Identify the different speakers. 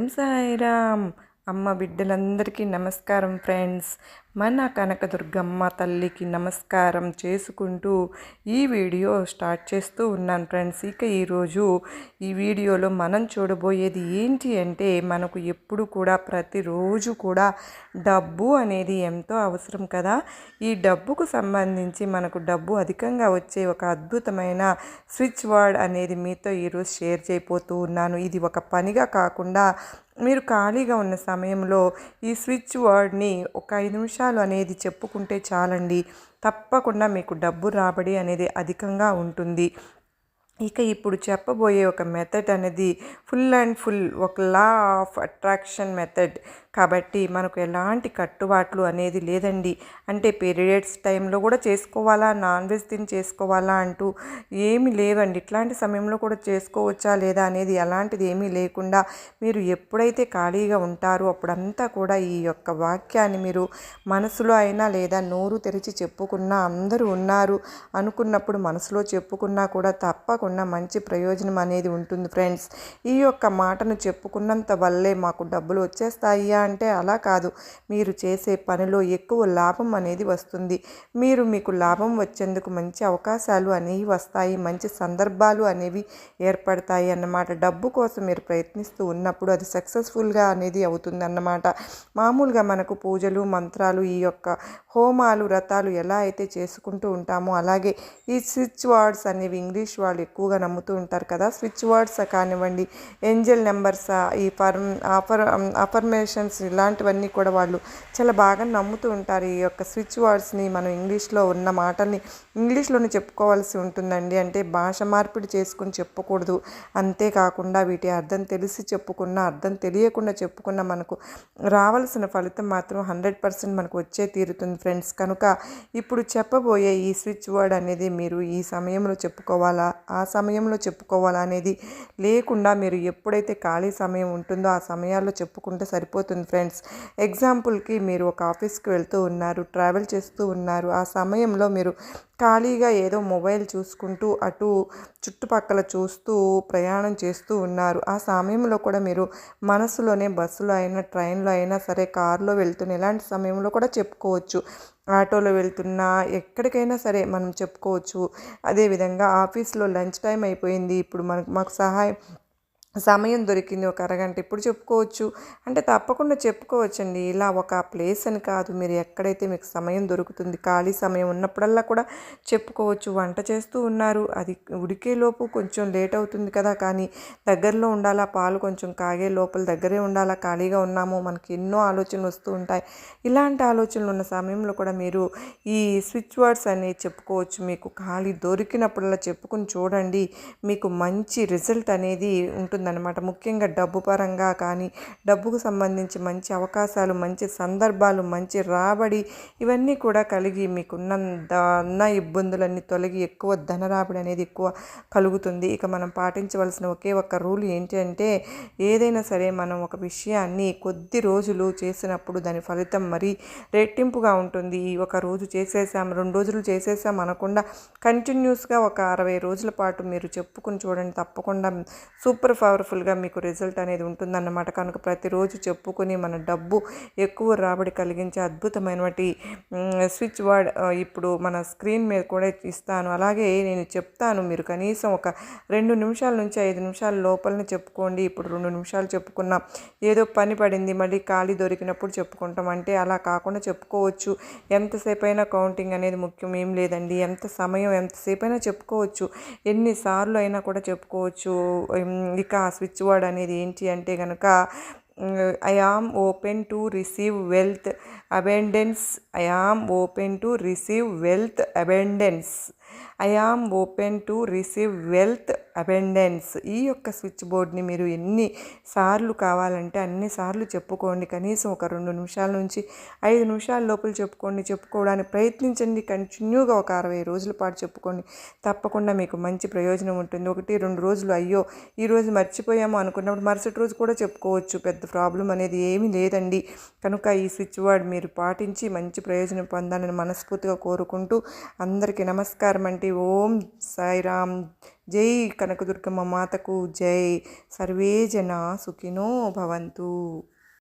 Speaker 1: ఓం సాయిరామ్. అమ్మ బిడ్డలందరికీ నమస్కారం ఫ్రెండ్స్. మన కనకదుర్గమ్మ తల్లికి నమస్కారం చేసుకుంటూ ఈ వీడియో స్టార్ట్ చేస్తూ ఉన్నాను ఫ్రెండ్స్. ఇక ఈరోజు ఈ వీడియోలో మనం చూడబోయేది ఏంటి అంటే, మనకు ఎప్పుడు కూడా ప్రతిరోజు కూడా డబ్బు అనేది ఎంతో అవసరం కదా. ఈ డబ్బుకు సంబంధించి మనకు డబ్బు అధికంగా వచ్చే ఒక అద్భుతమైన స్విచ్ వర్డ్ అనేది మీతో ఈరోజు షేర్ చేయబోతూ ఉన్నాను. ఇది ఒక పనిగా కాకుండా మీరు ఖాళీగా ఉన్న సమయంలో ఈ స్విచ్ వర్డ్ని ఒక 5 నిమిషాలు అనేది చెప్పుకుంటే చాలండి. తప్పకుండా మీకు డబ్బు రాబడి అనేది అధికంగా ఉంటుంది. ఇక ఇప్పుడు చెప్పబోయే ఒక మెథడ్ అనేది ఫుల్ అండ్ ఫుల్ ఒక లా ఆఫ్ అట్రాక్షన్ మెథడ్ కాబట్టి మనకు ఎలాంటి కట్టుబాట్లు అనేది లేదండి. అంటే పీరియడ్స్ టైంలో కూడా చేసుకోవాలా, నాన్ వెజ్ తిని చేసుకోవాలా అంటూ ఏమీ లేవండి. ఇట్లాంటి సమయంలో కూడా చేసుకోవచ్చా లేదా అనేది అలాంటిది ఏమీ లేకుండా మీరు ఎప్పుడైతే ఖాళీగా ఉంటారో అప్పుడంతా కూడా ఈ యొక్క వాక్యాన్ని మీరు మనసులో అయినా లేదా నోరు తెరిచి చెప్పుకున్నా, అందరూ ఉన్నారు అనుకున్నప్పుడు మనసులో చెప్పుకున్నా కూడా తప్పకుండా మంచి ప్రయోజనం అనేది ఉంటుంది ఫ్రెండ్స్. ఈ యొక్క మాటను చెప్పుకున్నంత వల్లే మాకు డబ్బులు వచ్చేస్తాయి అంటే అలా కాదు. మీరు చేసే పనిలో ఎక్కువ లాభం అనేది వస్తుంది. మీకు లాభం వచ్చేందుకు మంచి అవకాశాలు అనేవి వస్తాయి, మంచి సందర్భాలు అనేవి ఏర్పడతాయి అన్నమాట. డబ్బు కోసం మీరు ప్రయత్నిస్తూ ఉన్నప్పుడు అది సక్సెస్ఫుల్గా అనేది అవుతుంది అన్నమాట. మామూలుగా మనకు పూజలు, మంత్రాలు, ఈ యొక్క హోమాలు, వ్రతాలు ఎలా అయితే చేసుకుంటూ ఉంటామో అలాగే ఈ స్విచ్ వర్డ్స్ అనేవి ఇంగ్లీష్ వాళ్ళు ఎక్కువగా నమ్ముతూ ఉంటారు కదా. స్విచ్ వర్డ్స్ కానివ్వండి, ఏంజల్ నెంబర్స్, ఈ అఫర్మేషన్స్ ఇలాంటివన్నీ కూడా వాళ్ళు చాలా బాగా నమ్ముతూ ఉంటారు. ఈ యొక్క స్విచ్ వర్డ్స్ని మనం ఇంగ్లీష్లో ఉన్న మాటల్ని ఇంగ్లీష్లోనే చెప్పుకోవాల్సి ఉంటుందండి. అంటే భాష మార్పిడి చేసుకుని చెప్పకూడదు. అంతేకాకుండా వీటి అర్థం తెలిసి చెప్పుకున్నా, అర్థం తెలియకుండా చెప్పుకున్నా మనకు రావాల్సిన ఫలితం మాత్రం 100% మనకు వచ్చే తీరుతుంది ఫ్రెండ్స్. కనుక ఇప్పుడు చెప్పబోయే ఈ స్విచ్ వర్డ్ అనేది మీరు ఈ సమయంలో చెప్పుకోవాలా, ఆ సమయంలో చెప్పుకోవాలా అనేది లేకుండా మీరు ఎప్పుడైతే ఖాళీ సమయం ఉంటుందో ఆ సమయాల్లో చెప్పుకుంటే సరిపోతుంది ఫ్రెండ్స్. ఎగ్జాంపుల్కి మీరు ఒక ఆఫీస్కి వెళ్తూ ఉన్నారు, ట్రావెల్ చేస్తూ ఉన్నారు. ఆ సమయంలో మీరు ఖాళీగా ఏదో మొబైల్ చూసుకుంటూ అటు చుట్టుపక్కల చూస్తూ ప్రయాణం చేస్తూ ఉన్నారు. ఆ సమయంలో కూడా మీరు మనసులోనే బస్సులో అయినా, ట్రైన్లో అయినా సరే, కారులో వెళ్తున్న ఇలాంటి సమయంలో కూడా చెప్పుకోవచ్చు. ఆటోలో వెళ్తున్నా ఎక్కడికైనా సరే మనం చెప్పుకోవచ్చు. అదేవిధంగా ఆఫీస్లో లంచ్ టైం అయిపోయింది, ఇప్పుడు మాకు సమయం దొరికింది ఒక అరగంట, ఇప్పుడు చెప్పుకోవచ్చు. అంటే తప్పకుండా చెప్పుకోవచ్చండి. ఇలా ఒక ప్లేస్ అని కాదు, మీరు ఎక్కడైతే మీకు సమయం దొరుకుతుంది, ఖాళీ సమయం ఉన్నప్పుడల్లా కూడా చెప్పుకోవచ్చు. వంట చేస్తూ ఉన్నారు, అది ఉడికేలోపు కొంచెం లేట్ అవుతుంది కదా, కానీ దగ్గరలో ఉండాలా, పాలు కొంచెం కాగే లోపల దగ్గరే ఉండాలా, ఖాళీగా ఉన్నాము, మనకి ఎన్నో ఆలోచనలు వస్తూ ఉంటాయి. ఇలాంటి ఆలోచనలు ఉన్న సమయంలో కూడా మీరు ఈ స్విచ్ వర్డ్స్ అనేవి చెప్పుకోవచ్చు. మీకు ఖాళీ దొరికినప్పుడల్లా చెప్పుకుని చూడండి, మీకు మంచి రిజల్ట్ అనేది ఉంటుందన్నమాట. ముఖ్యంగా డబ్బు పరంగా కానీ, డబ్బుకు సంబంధించి మంచి అవకాశాలు, మంచి సందర్భాలు, మంచి రాబడి ఇవన్నీ కూడా కలిగి మీకున్న ఇబ్బందులన్నీ తొలగి ఎక్కువ ధన రాబడి అనేది ఎక్కువ కలుగుతుంది. ఇక మనం పాటించవలసిన ఒకే ఒక్క రూల్ ఏంటి అంటే, ఏదైనా సరే మనం ఒక విషయాన్ని కొద్ది రోజులు చేసినప్పుడు దాని ఫలితం మరీ రెట్టింపుగా ఉంటుంది. ఒక రోజు చేసేసాం, 2 రోజులు చేసేసాం అనకుండా కంటిన్యూస్గా ఒక 60 రోజుల పాటు మీరు చెప్పుకుని చూడండి. తప్పకుండా సూపర్ పవర్ఫుల్గా మీకు రిజల్ట్ అనేది ఉంటుందన్నమాట. కనుక ప్రతిరోజు చెప్పుకొని మన డబ్బు ఎక్కువ రాబడి కలిగించే అద్భుతమైనటువంటి స్విచ్ వర్డ్ ఇప్పుడు మన స్క్రీన్ మీద కూడా ఇస్తాను. అలాగే నేను చెప్తాను, మీరు కనీసం ఒక 2 నిమిషాల నుంచి 5 నిమిషాల లోపలనే చెప్పుకోండి. ఇప్పుడు 2 నిమిషాలు చెప్పుకున్నాం, ఏదో పని పడింది, మళ్ళీ ఖాళీ దొరికినప్పుడు చెప్పుకుంటాం అంటే అలా కాకుండా చెప్పుకోవచ్చు. ఎంతసేపు అయినా కౌంటింగ్ అనేది ముఖ్యం ఏం లేదండి. ఎంతసేపు అయినా చెప్పుకోవచ్చు, ఎన్నిసార్లు అయినా కూడా చెప్పుకోవచ్చు. ఇక ఆ స్విచ్ వర్డ్ అనేది ఏంటి అంటే కనుక, I am open to receive wealth abundance, I am open to receive wealth abundance, I am open to receive wealth abundance. ఈ యొక్క స్విచ్ బోర్డ్ని మీరు ఎన్ని సార్లు కావాలంటే అన్నిసార్లు చెప్పుకోండి. కనీసం ఒక 2 నిమిషాల నుంచి 5 నిమిషాల లోపల చెప్పుకోవడానికి ప్రయత్నించండి. కంటిన్యూగా ఒక 60 రోజుల పాటు చెప్పుకోండి. తప్పకుండా మీకు మంచి ప్రయోజనం ఉంటుంది. 1-2 రోజులు అయ్యో ఈరోజు మర్చిపోయాము అనుకున్నప్పుడు మరుసటి రోజు కూడా చెప్పుకోవచ్చు. పెద్ద ప్రాబ్లం అనేది ఏమీ లేదండి. కనుక ఈ స్విచ్ వర్డ్ మీరు పాటించి మంచి ప్రయోజనం పొందాలని మనస్ఫూర్తిగా కోరుకుంటూ అందరికీ నమస్కారం అండి. ఓం సాయిరామ్. జై కనకదుర్గమ్మ మాతకు జై. సర్వే జన సుఖినో భవంతు.